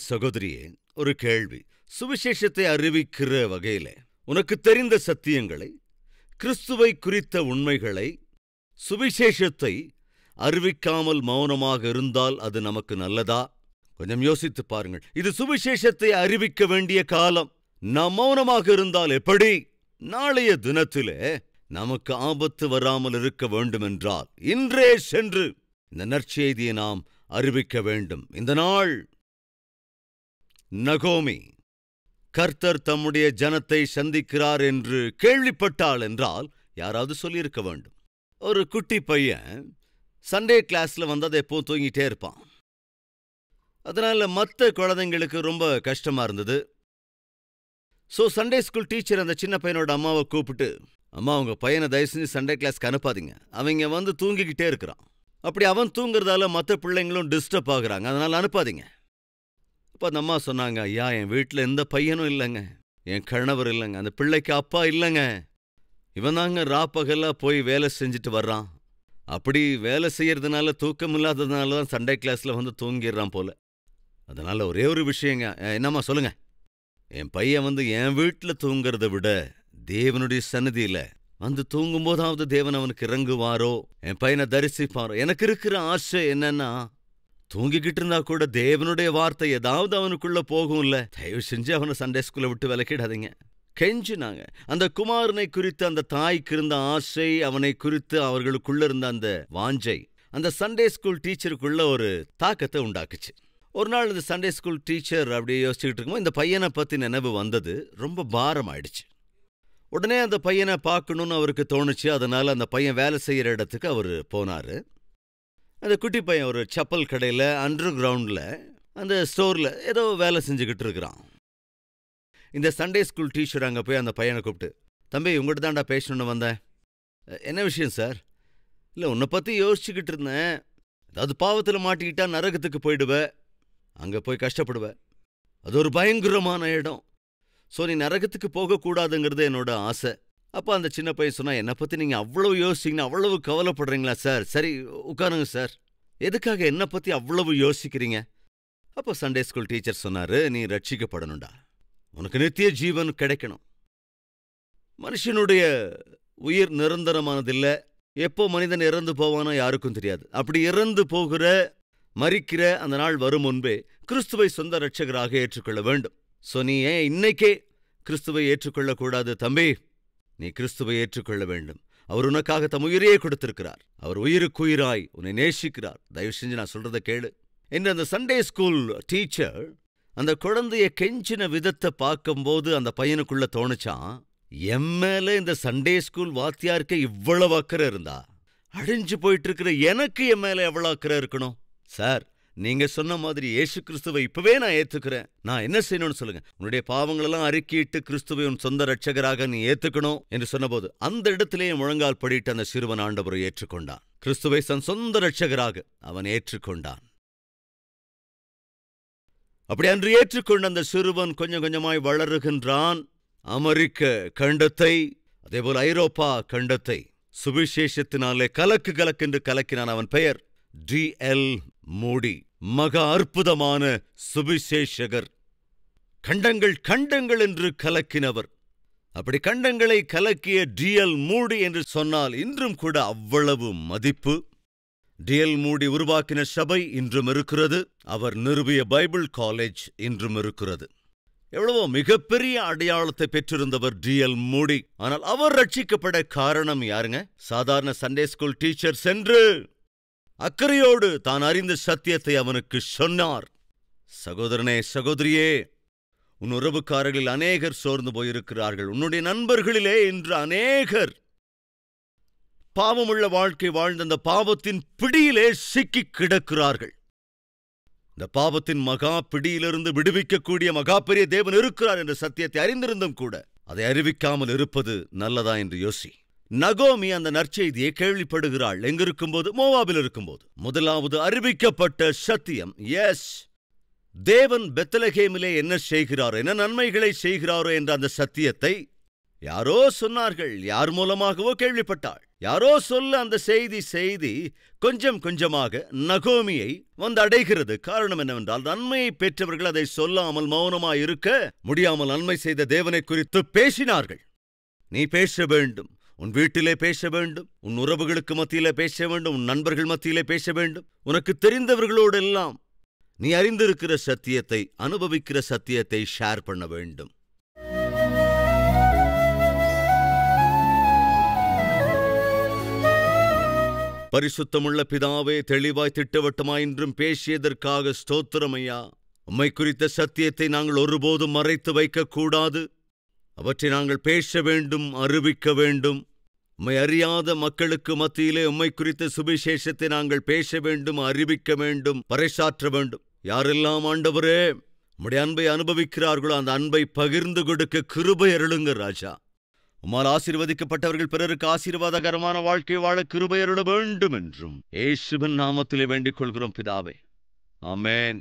சகோதரியே, ஒரு கேள்வி. சுவிசேஷத்தை அறிவிக்கிற வகையில உனக்கு தெரிந்த சத்தியங்களை, கிறிஸ்துவை குறித்த உண்மைகளை, சுவிசேஷத்தை அறிவிக்காமல் மௌனமாக இருந்தால் அது நமக்கு நல்லதா? கொஞ்சம் யோசித்து பாருங்கள். இது சுவிசேஷத்தை அறிவிக்க வேண்டிய காலம். நாம் மௌனமாக இருந்தால் எப்படி? நாளைய தினத்திலே நமக்கு ஆபத்து வராமல் இருக்க வேண்டுமென்றால் இன்றே சென்று இந்த நற்செய்தியை நாம் அறிவிக்க வேண்டும். இந்த நாள் நகோமி கர்த்தர் தம்முடைய ஜனத்தை சந்திக்கிறார் என்று கேள்விப்பட்டாள் என்றால் யாராவது சொல்லியிருக்க வேண்டும். ஒரு குட்டி பையன் சண்டே கிளாஸ்ல வந்து அதை எப்போ தூங்கிட்டே இருப்பான். அதனால மற்ற குழந்தைங்களுக்கு ரொம்ப கஷ்டமா இருந்தது. சண்டே ஸ்கூல் டீச்சர் அந்த சின்ன பையனோட அம்மாவை கூப்பிட்டு, அம்மா, உங்க பையனை தயவு செஞ்சு சண்டே கிளாஸ்க்கு அனுப்பாதீங்க, அவங்க வந்து தூங்கிக்கிட்டே இருக்கிறான். அப்படி அவன் தூங்குறதால மற்ற பிள்ளைங்களும் டிஸ்டர்ப் ஆகுறாங்க, அதனால அனுப்பாதீங்க. அப்போ அந்த அம்மா சொன்னாங்க, ஐயா, என் வீட்டில் எந்த பையனும் இல்லைங்க, என் கணவர் இல்லைங்க, அந்த பிள்ளைக்கு அப்பா இல்லைங்க, இவன் தாங்க ராப்பகலா போய் வேலை செஞ்சுட்டு வர்றான். அப்படி வேலை செய்யறதுனால தூக்கம் இல்லாததுனால தான் சண்டே கிளாஸ்ல வந்து தூங்கிடுறான் போல. அதனால ஒரே ஒரு விஷயங்க, என்னம்மா சொல்லுங்க, என் பையன் வந்து என் வீட்டில் தூங்குறத விட தேவனுடைய சன்னதியில வந்து தூங்கும்போதாவது தேவன் அவனுக்கு இறங்குவாரோ, என் பையனை தரிசிப்பாரோ. எனக்கு இருக்கிற ஆசை என்னன்னா, தூங்கிக்கிட்டு இருந்தா கூட தேவனுடைய வார்த்தை ஏதாவது அவனுக்குள்ள போகும்ல. தயவு செஞ்சு அவனை சண்டே ஸ்கூலை விட்டு விலக்கிடாதீங்க. கெஞ்சினாங்க. அந்த குமாரனை குறித்து அந்த தாய்க்கு இருந்த ஆசை, அவனை குறித்து அவர்களுக்குள்ள இருந்த அந்த வாஞ்சை அந்த சண்டே ஸ்கூல் டீச்சருக்குள்ள ஒரு தாக்கத்தை உண்டாக்குச்சு. ஒரு நாள் இந்த சண்டே ஸ்கூல் டீச்சர் அப்படியே யோசிச்சுக்கிட்டு இருக்கும்போது இந்த பையனை பத்தி நினைவு வந்தது. ரொம்ப பாரம் ஆயிடுச்சு. உடனே அந்த பையனை பார்க்கணும்னு அவருக்கு தோணுச்சு. அதனால அந்த பையன் வேலை செய்யற இடத்துக்கு அவர் போனாரு. அந்த குட்டி பையன் ஒரு செப்பல் கடையில் அண்டர் கிரவுண்டில் அந்த ஸ்டோரில் ஏதோ வேலை செஞ்சுக்கிட்டு இருக்கிறான். இந்த சண்டே ஸ்கூல் டீச்சர் அங்கே போய் அந்த பையனை கூப்பிட்டு, தம்பி, உங்கள்கிட்ட தான்டா பேசணுன்னு வந்தேன். என்ன விஷயம் சார்? இல்லை, உன்னை பற்றி யோசிச்சுக்கிட்டு இருந்தேன். அதாவது பாவத்தில் மாட்டிக்கிட்டா நரகத்துக்கு போயிடுவேன், அங்கே போய் கஷ்டப்படுவேன், அது ஒரு பயங்கரமான இடம். நீ நரகத்துக்கு போகக்கூடாதுங்கிறது என்னோட ஆசை. அப்போ அந்த சின்ன பையன் சொன்னா, என்னை பற்றி நீங்கள் அவ்வளவு யோசிச்சிங்கன்னா அவ்வளவு கவலைப்படுறீங்களா சார்? சரி, உட்காருங்க சார். எதுக்காக என்னை பற்றி அவ்வளவு யோசிக்கிறீங்க? அப்போ சண்டே ஸ்கூல் டீச்சர் சொன்னாரு, நீ ரட்சிக்கப்படணும்டா, உனக்கு நித்திய ஜீவன் கிடைக்கணும். மனுஷனுடைய உயிர் நிரந்தரமானதில்லை. எப்போ மனிதன் இறந்து போவானோ யாருக்கும் தெரியாது. அப்படி இறந்து போகிற, மரிக்கிற அந்த நாள் வரும் முன்பே கிறிஸ்துவை சொந்த ரட்சகராக ஏற்றுக்கொள்ள வேண்டும். நீ ஏன் இன்னைக்கே கிறிஸ்துவை ஏற்றுக்கொள்ளக்கூடாது? தம்பி, நீ கிறிஸ்துவை ஏற்றுக்கொள்ள வேண்டும். அவர் உனக்காக தம் உயிரையே கொடுத்திருக்கிறார். அவர் உயிருக்குயிராய் உன்னை நேசிக்கிறார். தயவு செஞ்சு நான் சொல்றதை கேளு என்று அந்த சண்டே ஸ்கூல் டீச்சர் அந்த குழந்தைய கெஞ்சின விதத்தை பார்க்கும்போது அந்த பையனுக்குள்ள தோணுச்சான், என் மேல இந்த சண்டே ஸ்கூல் வாத்தியாருக்கு இவ்வளவு அக்கறை இருந்தா, அழிஞ்சு போயிட்டு இருக்கிற எனக்கு என் மேல எவ்வளவு அக்கறை இருக்கணும்? சார், நீங்க சொன்ன மாதிரி இயேசு கிறிஸ்துவை இப்பவே நான் ஏத்துக்கிறேன். நான் என்ன செய்யணும்னு சொல்லுங்க. உன்னுடைய பாவங்களெல்லாம் அறிக்கையிட்டு கிறிஸ்துவை உன் சொந்த ரட்சகராக நீ ஏத்துக்கணும் என்று சொன்னபோது அந்த இடத்திலேயே முழங்கால் படிட்டு அந்த சிறுவன் ஆண்டவரை ஏற்றுக்கொண்டான். கிறிஸ்துவை தன் சொந்த ரட்சகராக அவன் ஏற்றுக்கொண்டான். அப்படி அன்று ஏற்றுக்கொண்ட அந்த சிறுவன் கொஞ்சம் கொஞ்சமாய் வளருகின்றான். அமெரிக்க கண்டத்தை, அதேபோல் ஐரோப்பா கண்டத்தை சுவிசேஷத்தினாலே கலக்கு கலக்கென்று கலக்கினான். அவன் பெயர் D.L. மூடி. மகா அற்புதமான சுவிசேஷகர். கண்டங்கள் கண்டங்கள் என்று கலக்கினவர். அப்படி கண்டங்களை கலக்கிய D.L. மூடி என்று சொன்னால் இன்றும் கூட அவ்வளவு மதிப்பு. D.L. மூடி உருவாக்கின சபை இன்றும் இருக்கிறது. அவர் நிறுவிய பைபிள் காலேஜ் இன்றும் இருக்கிறது. எவ்வளவோ மிகப்பெரிய அடையாளத்தை பெற்றிருந்தவர் D.L. மூடி. ஆனால் அவர் ரட்சிக்கப்பட காரணம் யாருங்க? சாதாரண சண்டே ஸ்கூல் டீச்சர் சென்று அக்கறையோடு தான் அறிந்த சத்தியத்தை அவனுக்கு சொன்னார். சகோதரனே, சகோதரியே, உன் உறவுக்காரர்களில் அநேகர் சோர்ந்து போயிருக்கிறார்கள். உன்னுடைய நண்பர்களிலே இன்று அநேகர் பாவமுள்ள வாழ்க்கை வாழ்ந்த அந்த பாவத்தின் பிடியிலே சிக்கி கிடக்கிறார்கள். இந்த பாவத்தின் மகா பிடியிலிருந்து விடுவிக்கக்கூடிய மகா பெரிய தேவன் இருக்கிறார் என்ற சத்தியத்தை அறிந்திருந்தும் கூட அதை அறிவிக்காமல் இருப்பது நல்லதா என்று யோசி. நகோமி அந்த நற்செய்தியை கேள்விப்படுகிறாள். எங்கிருக்கும்போது? மோவாபில் இருக்கும்போது. முதலாவது அறிவிக்கப்பட்ட சத்தியம், எஸ், தேவன் பெத்லகேமிலே என்ன செய்கிறாரோ, என்ன நன்மைகளை செய்கிறாரோ என்ற அந்த சத்தியத்தை யாரோ சொன்னார்கள். யார் மூலமாகவோ கேள்விப்பட்டாள். யாரோ சொல்ல அந்த செய்தி கொஞ்சம் கொஞ்சமாக நகோமியை வந்து அடைகிறது. காரணம் என்னவென்றால், நன்மையை பெற்றவர்கள் அதை சொல்லாமல் மௌனமாய் இருக்க முடியாமல் நன்மை செய்த தேவனை குறித்து பேசினார்கள். நீ பேச வேண்டும். உன் வீட்டிலே பேச வேண்டும். உன் உறவுகளுக்கு மத்தியிலே பேச வேண்டும். உன் நண்பர்கள் மத்தியிலே பேச வேண்டும். உனக்கு தெரிந்தவர்களோடெல்லாம் நீ அறிந்திருக்கிற சத்தியத்தை, அனுபவிக்கிற சத்தியத்தை ஷேர் பண்ண வேண்டும். பரிசுத்தமுள்ள பிதாவே, தெளிவாய் திட்டவட்டமாய் இன்றும் பேசியதற்காக ஸ்தோத்திரம் ஐயா. உம்மை குறித்த சத்தியத்தை நாங்கள் ஒருபோதும் மறைத்து வைக்கக்கூடாது. அவற்றை நாங்கள் பேச வேண்டும், அறிவிக்க வேண்டும். உம்மை அறியாத மக்களுக்கு மத்தியிலே உம்மை குறித்த சுவிசேஷத்தை நாங்கள் பேச வேண்டும், அறிவிக்க வேண்டும், பறைசாற்ற வேண்டும். யாரெல்லாம் ஆண்டவரே உம்முடைய அன்பை அனுபவிக்கிறார்களோ அந்த அன்பை பகிர்ந்து கொடுக்க கிருபை அருளுங்க ராஜா. உம்மால் ஆசீர்வதிக்கப்பட்டவர்கள் பிறருக்கு ஆசீர்வாதகரமான வாழ்க்கை வாழ கிருபை அருள வேண்டும் என்றும் இயேசுவின் நாமத்திலே வேண்டிக் கொள்கிறோம் பிதாவே. ஆமென்.